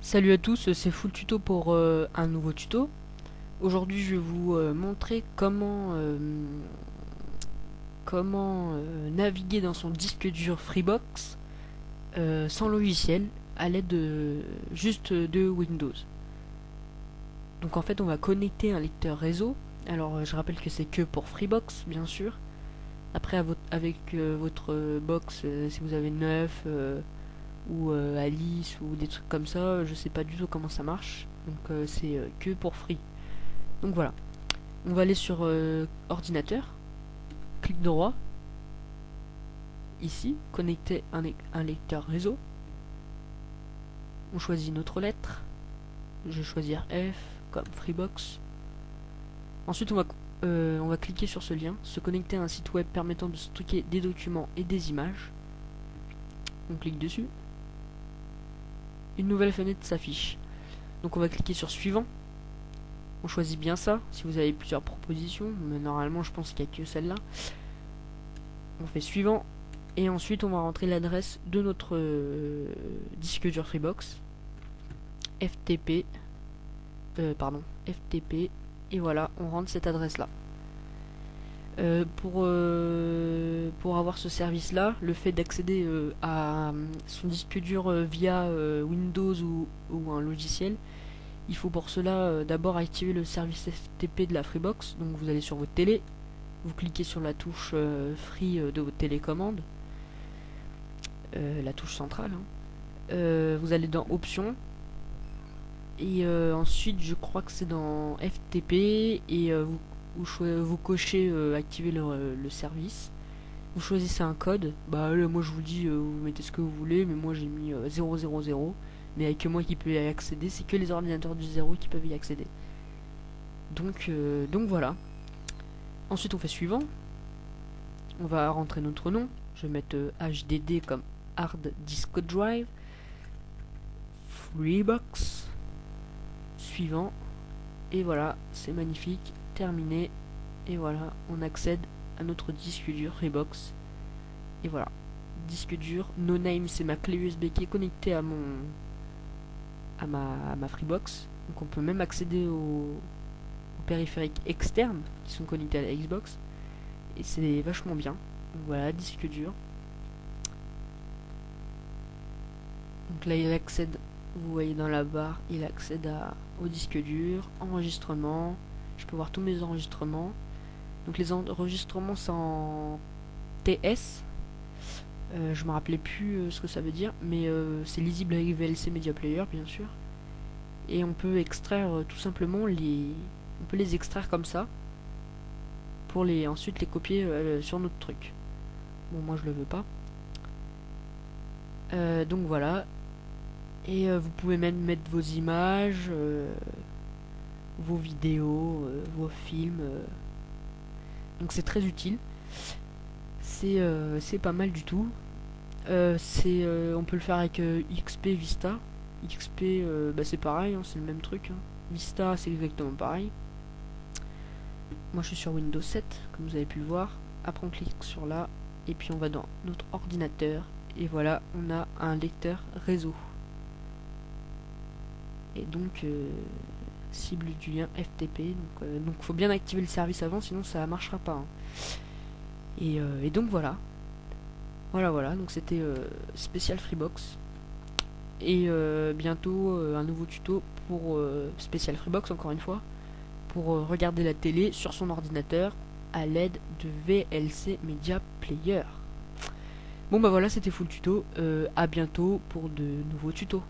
Salut à tous, c'est Full Tuto pour un nouveau tuto. Aujourd'hui je vais vous montrer comment naviguer dans son disque dur Freebox sans logiciel à l'aide juste de Windows. Donc en fait on va connecter un lecteur réseau. Alors je rappelle que c'est que pour Freebox bien sûr. Après avec votre box, si vous avez 9 ou Alice ou des trucs comme ça, je sais pas du tout comment ça marche, donc c'est que pour free. Donc voilà, on va aller sur ordinateur, clic droit, ici, connecter un lecteur réseau, on choisit notre lettre, je vais choisir F comme Freebox. Ensuite on va cliquer sur ce lien, se connecter à un site web permettant de stocker des documents et des images. On clique dessus. Une nouvelle fenêtre s'affiche. Donc on va cliquer sur suivant. On choisit bien ça, si vous avez plusieurs propositions, mais normalement je pense qu'il n'y a que celle-là. On fait suivant, et ensuite on va rentrer l'adresse de notre disque dur Freebox. FTP, FTP, et voilà, on rentre cette adresse-là. Pour avoir ce service-là, le fait d'accéder à son disque dur via Windows ou un logiciel, il faut pour cela d'abord activer le service FTP de la Freebox. Donc vous allez sur votre télé, vous cliquez sur la touche Free de votre télécommande, la touche centrale, hein. Vous allez dans Options, et ensuite je crois que c'est dans FTP, et vous cochez activer le service. Vous choisissez un code. Bah là, moi je vous dis vous mettez ce que vous voulez, mais moi j'ai mis 000. Mais il n'y a que moi qui peux y accéder, c'est que les ordinateurs du 0 qui peuvent y accéder. Donc voilà. Ensuite on fait suivant. On va rentrer notre nom. Je vais mettre HDD comme Hard Disk Drive. Freebox. Suivant. Et voilà, c'est magnifique. Terminé, et voilà, on accède à notre disque dur Freebox. Et voilà, disque dur, no name, c'est ma clé USB qui est connectée à ma Freebox. Donc on peut même accéder aux périphériques externes qui sont connectés à la Xbox, et c'est vachement bien. Donc voilà, disque dur. Donc là il accède, vous voyez dans la barre, il accède au disque dur, enregistrement. Je peux voir tous mes enregistrements. Donc les enregistrements c'est en TS. Je me rappelais plus ce que ça veut dire, mais c'est lisible avec VLC Media Player bien sûr. Et on peut extraire tout simplement on peut les extraire comme ça pour ensuite les copier sur notre truc. Bon, moi je le veux pas. Donc voilà. Et vous pouvez même mettre vos images, vos vidéos, vos films. Donc c'est très utile. C'est pas mal du tout. On peut le faire avec XP Vista. XP c'est pareil, hein, c'est le même truc, hein. Vista c'est exactement pareil. Moi je suis sur Windows 7 comme vous avez pu le voir. Après on clique sur là, et puis on va dans notre ordinateur, et voilà, on a un lecteur réseau. Et donc cible du lien FTP, donc faut bien activer le service avant, sinon ça marchera pas, hein. Et donc voilà, donc c'était spécial Freebox, et bientôt un nouveau tuto pour spécial Freebox, encore une fois, pour regarder la télé sur son ordinateur à l'aide de VLC Media Player. Bon bah voilà, c'était Full Tuto, à bientôt pour de nouveaux tutos.